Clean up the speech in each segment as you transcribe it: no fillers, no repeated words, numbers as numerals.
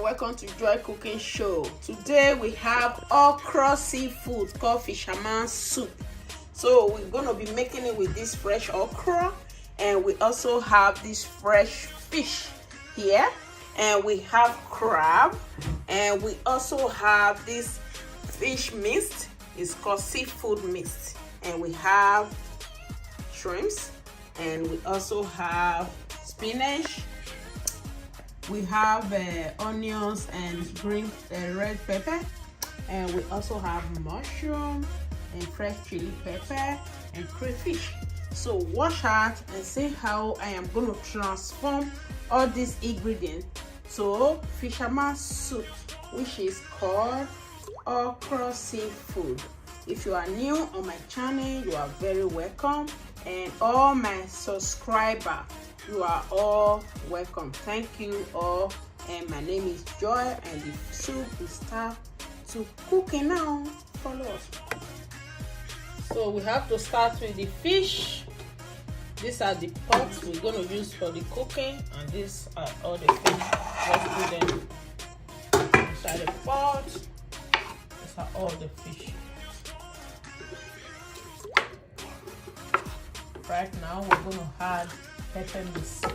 welcome to Joy Cooking Show. Today we have okra seafood called Fisherman Soup. So we're going to be making it with this fresh okra, and we also have this fresh fish here, and we have crab, and we also have this fish mixed. It's called seafood mixed, and we have shrimps, and we also have spinach. We have onions and green red pepper, and we also have mushroom and fresh chili pepper and crayfish. So watch out and see how I am going to transform all these ingredients to Fisherman Soup, which is called okra seafood. If you are new on my channel, you are very welcome, and all my subscribers, you are all welcome. Thank you all, and my name is Joy, and the soup will start to cooking now. Follow us. So we have to start with the fish. These are the pots we're going to use for the cooking, and these are all the fish. Let's put them inside the pot. These are all the fish. Right now we're going to add pepper mix to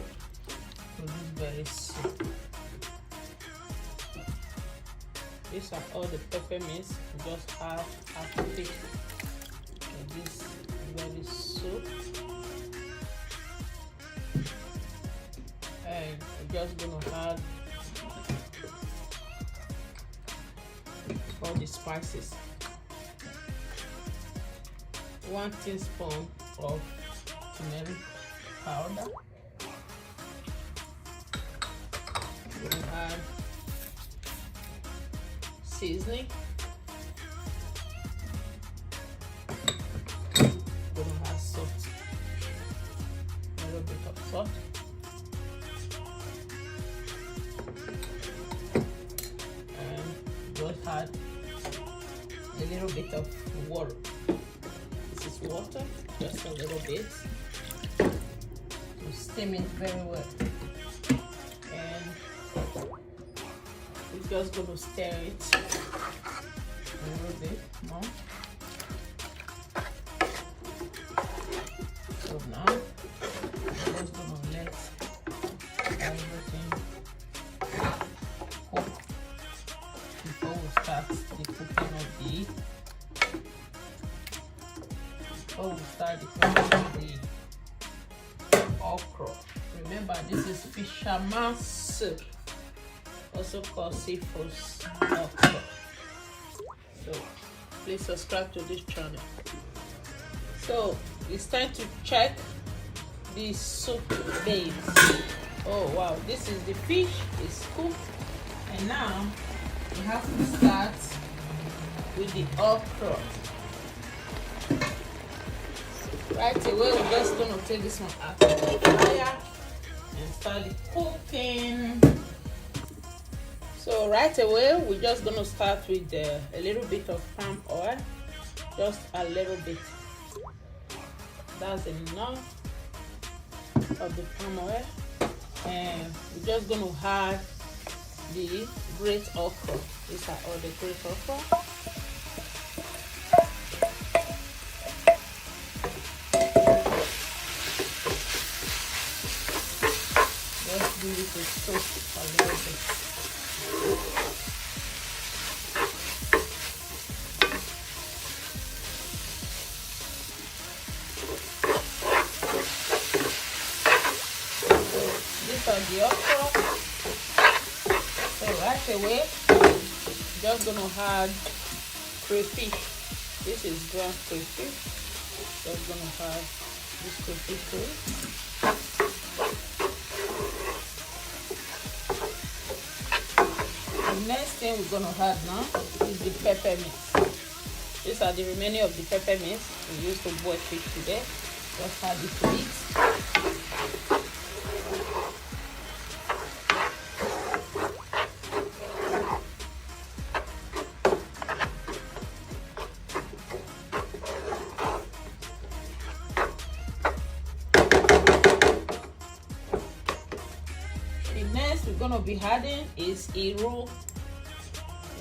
this very soup. These are all the pepper mix. We just have to take this very soup, and we're just gonna add all the spices. 1 teaspoon of turmeric powder. We'll add seasoning. We're gonna add salt, a little bit of salt, and just add a little bit of water. This is water, just a little bit. Steam it very well, and we're just going to stir it a little bit more. So now we're just going to let everything cook before we start the cooking of the okra. Remember, this is Fisherman Soup, also called seafood okra. So please subscribe to this channel. So it's time to check the soup base. Oh wow, this is the fish, it's cooked, and now we have to start with the okra. Right away, we're just going to take this one out of the fire and start the cooking. So right away, we're just going to start with a little bit of palm oil, just a little bit. That's enough of the palm oil, and we're just going to add the great okra. These are all the great okra. Do it with soak a little bit. So these are the okra. So right away, just gonna add crayfish. This is ground crayfish. Just gonna add this crayfish to it. The next thing we're going to add now is the pepper mix. These are the remaining of the pepper mix we used to boil fish today. Just add it to it. Next, we're going to be adding is Iru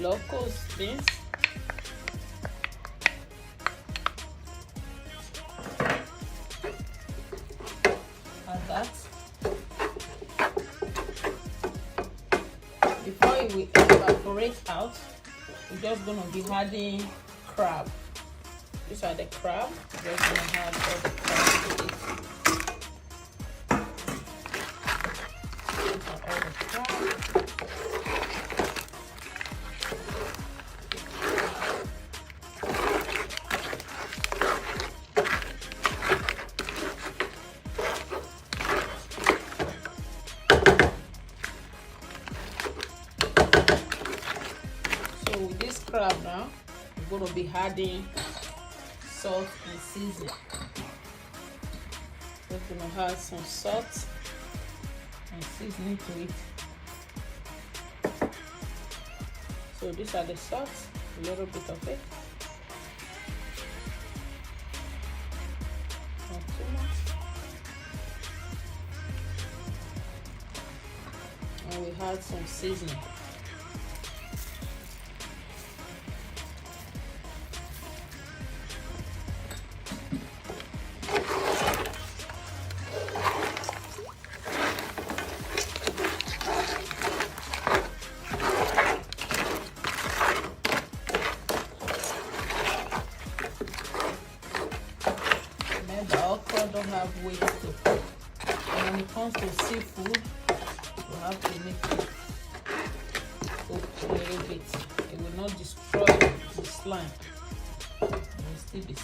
locust beans. Add that. Before it will evaporate out, we're just gonna be adding crab. These are the crab. We're just gonna add all the crab to it. These are all the crab. So with this crab now, we're going to be adding salt and seasoning. We're going to add some salt and seasoning to it. So these are the salt, a little bit of it. Not too much. And we add some seasoning. Don't have weight to cook. And when it comes to seafood, you have to make it cook a little bit. It will not destroy the slime. It will still be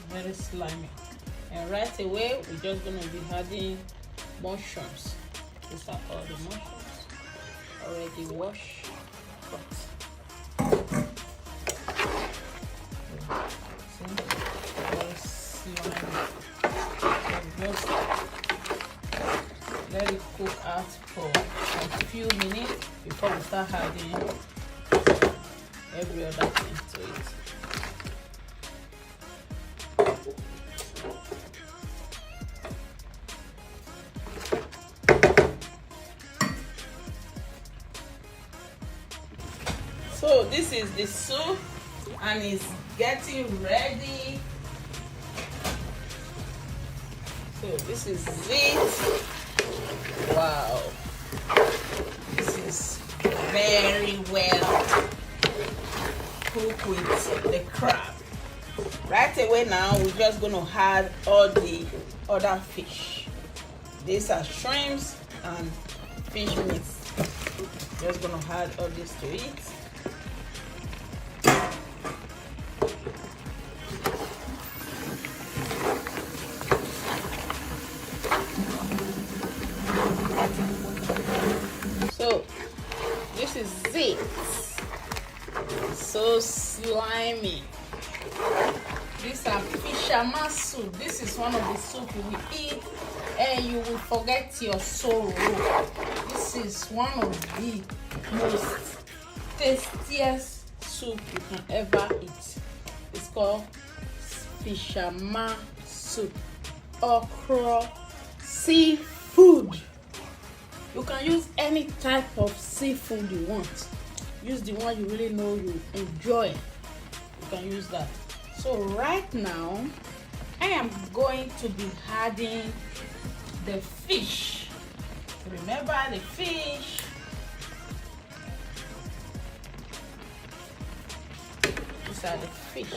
very slimy. And right away, we're just going to be adding mushrooms. These are all the mushrooms already washed. Very slimy. Just let it cook out for a few minutes before we start adding every other thing to it. So this is the soup and it's getting ready. So this is it. Wow, this is very well cooked with the crab. Right away now, we're just going to add all the other fish. These are shrimps and fish mix. Just going to add all this to it. So this is it. So slimy. These are Fisherman Soup. This is one of the soup you will eat and you will forget your sorrow. This is one of the most tastiest soup you can ever eat. It's called Fisherman Soup. Okra seafood. You can use any type of seafood you want. Use the one you really know you enjoy. You can use that. So right now, I am going to be adding the fish. Remember the fish. These are the fish.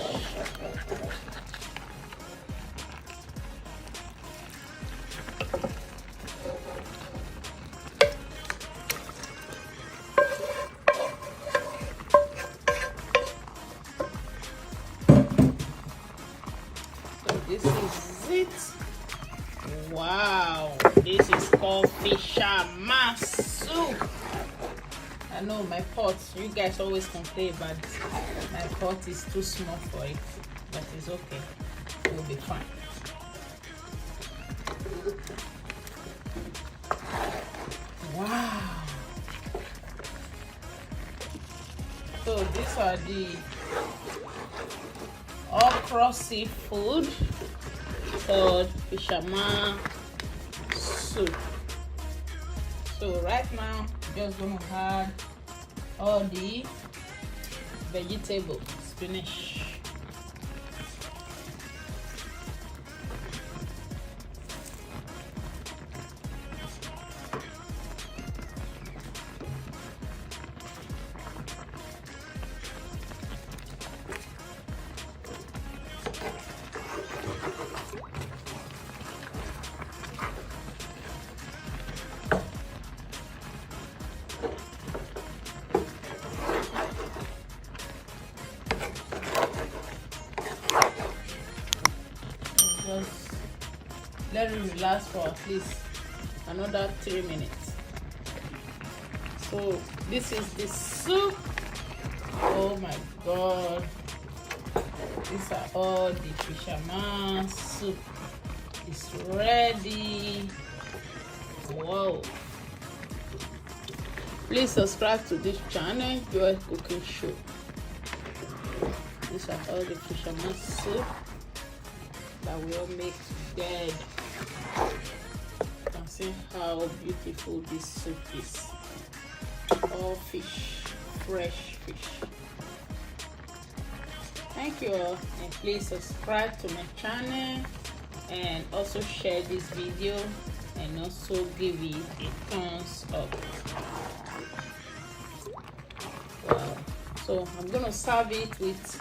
This is it. Wow, this is called Fisherman Soup. I know my pot, you guys always complain, but my pot is too small for it, but it's okay. It will be fine. Wow. So these are the okra seafood called Fisherman Soup. So right now just gonna add all the vegetables, spinach. Just let it relax for at least another 3 minutes. So this is the soup. Oh my god, these are all the fisherman soup. It's ready. Wow, please subscribe to this channel, Joy Cooking Show. These are all the fisherman soup that we all make together. You can see how beautiful this soup is. All fish, fresh fish. Thank you all, and please subscribe to my channel and also share this video and also give it a thumbs up. Wow. So I'm gonna serve it with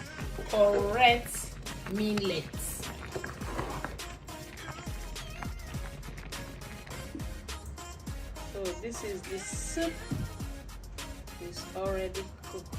correct millets. So this is the soup. It's already cooked.